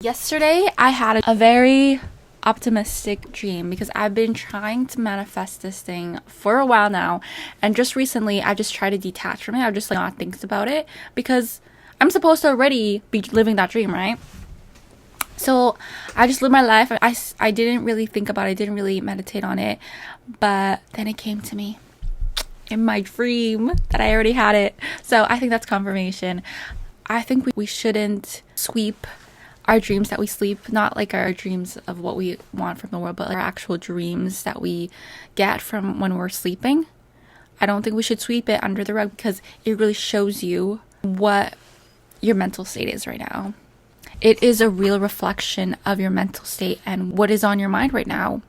Yesterday, I had a very optimistic dream because I've been trying to manifest this thing for a while now. And just recently, I just tried to detach from it. I just not think about it because I'm supposed to already be living that dream, right? So I just lived my life. I didn't really think about it. I didn't really meditate on it. But then it came to me in my dream that I already had it. So I think that's confirmation. I think we shouldn't sweep our dreams that we sleep, not like our dreams of what we want from the world, but our actual dreams that we get from when we're sleeping. I don't think we should sweep it under the rug because it really shows you what your mental state is right now. It is a real reflection of your mental state and what is on your mind right now,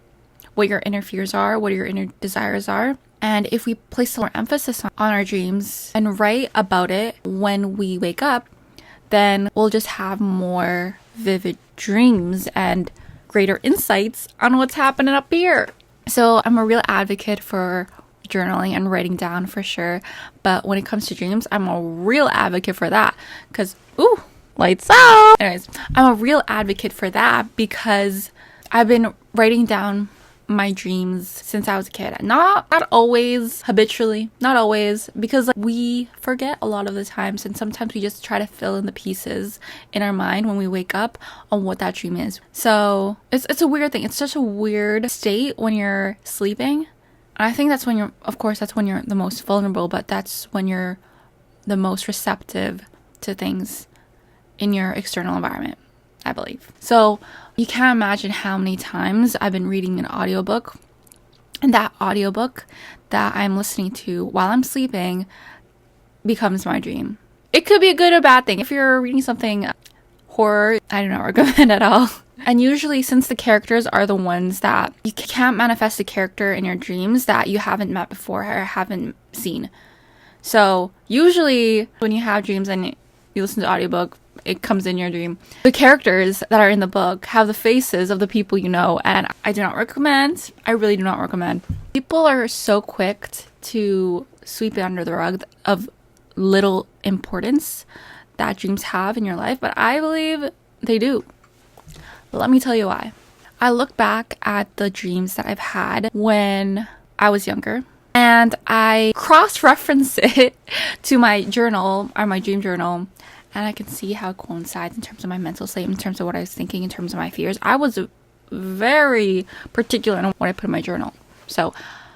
what your inner fears are, what your inner desires are. And if we place more emphasis on our dreams and write about it when we wake up, then we'll just have more vivid dreams and greater insights on what's happening up here. So I'm a real advocate for journaling and writing down for sure. But when it comes to dreams, I'm a real advocate for that because, ooh, lights out. Anyways, I'm a real advocate for that because I've been writing down my dreams since I was a kid. Not always habitually, not always, because we forget a lot of the times, and sometimes we just try to fill in the pieces in our mind when we wake up on what that dream is. So it's a weird thing. It's such a weird state when you're sleeping. I think that's when that's when you're the most vulnerable, but that's when you're the most receptive to things in your external environment, I believe. So you can't imagine how many times I've been reading an audiobook, and that audiobook that I'm listening to while I'm sleeping becomes my dream. It could be a good or bad thing. If you're reading something horror, I do not recommend at all. And usually, since the characters are the ones that you can't manifest a character in your dreams that you haven't met before or haven't seen. So usually when you have dreams and you listen to audiobook, it comes in your dream. The characters that are in the book have the faces of the people you know, and I really do not recommend. People are so quick to sweep it under the rug of little importance that dreams have in your life, but I believe they do. Let me tell you why. I look back at the dreams that I've had when I was younger, and I cross-reference it to my journal, or my dream journal, and I can see how it coincides in terms of my mental state, in terms of what I was thinking, in terms of my fears. I was very particular on what I put in my journal. So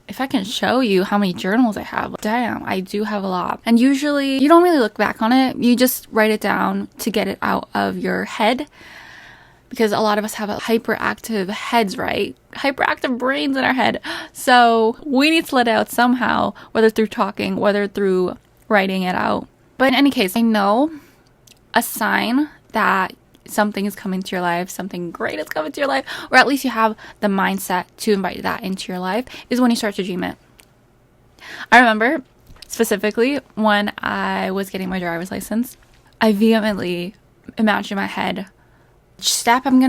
if I can show you how many journals I have, damn, I do have a lot. And usually you don't really look back on it. You just write it down to get it out of your head. Because a lot of us have hyperactive heads, right? Hyperactive brains in our head. So we need to let it out somehow, whether through talking, whether through writing it out. But in any case, I know a sign that something is coming to your life, something great is coming to your life, or at least you have the mindset to invite that into your life, is when you start to dream it. I remember specifically when I was getting my driver's license, I vehemently imagined in my head each turn I'm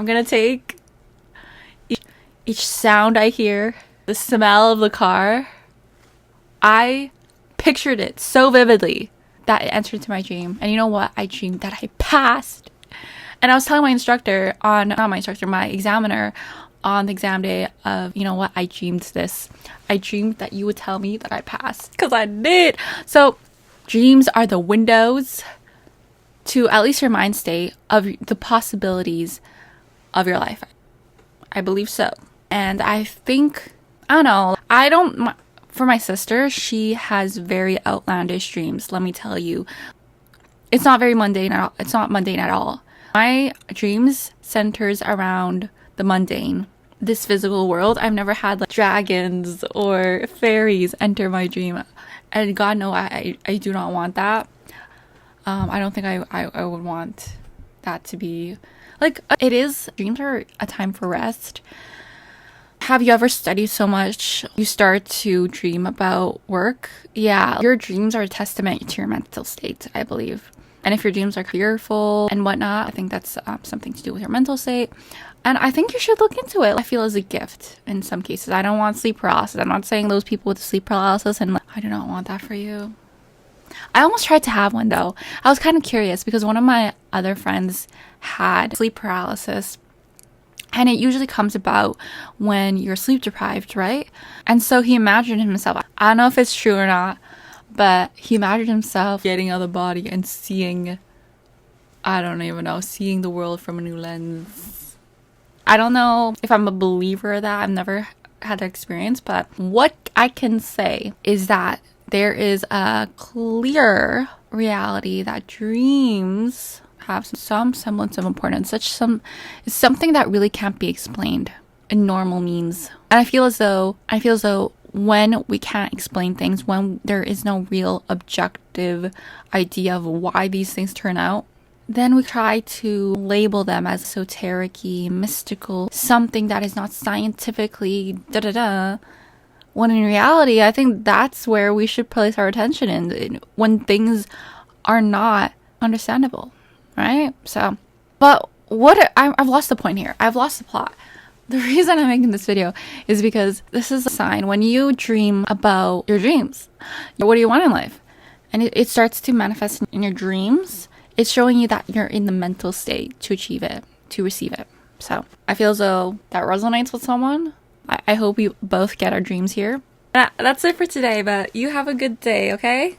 gonna take, each sound I hear, the smell of the car. I pictured it so vividly that it entered into my dream. And you know what? I dreamed that I passed. And I was telling my my examiner on the exam day of, you know what? I dreamed this. I dreamed that you would tell me that I passed, because I did. So dreams are the windows to at least your mind state of the possibilities of your life. I believe so. And I think, for my sister, she has very outlandish dreams, let me tell you. It's not very mundane at all. It's not mundane at all. My dreams centers around the mundane, this physical world. I've never had like dragons or fairies enter my dream. And God no, I do not want that. I don't think I would want that to be like it is. Dreams are a time for rest. Have you ever studied so much you start to dream about work? Yeah, your dreams are a testament to your mental state, I believe. And if your dreams are fearful and whatnot, I think that's something to do with your mental state. And I think you should look into it. I feel as a gift in some cases. I don't want sleep paralysis. I'm not saying those people with sleep paralysis, and I do not want that for you. I almost tried to have one though. I was kind of curious because one of my other friends had sleep paralysis. And it usually comes about when you're sleep deprived, right? And so he imagined himself, I don't know if it's true or not, but he imagined himself getting out of the body and seeing, I don't even know, seeing the world from a new lens. I don't know if I'm a believer of that. I've never had that experience, but what I can say is that there is a clear reality that dreams have some semblance of importance. It's something that really can't be explained in normal means. And I feel as though when we can't explain things, when there is no real objective idea of why these things turn out, then we try to label them as esoteric-y, mystical, something that is not scientifically da-da-da. When in reality, I think that's where we should place our attention in when things are not understandable, right? So, but I've lost the point here. I've lost the plot. The reason I'm making this video is because this is a sign when you dream about your dreams. What do you want in life? And it starts to manifest in your dreams. It's showing you that you're in the mental state to achieve it, to receive it. So I feel as though that resonates with someone. I hope we both get our dreams here. That's it for today, but you have a good day, okay?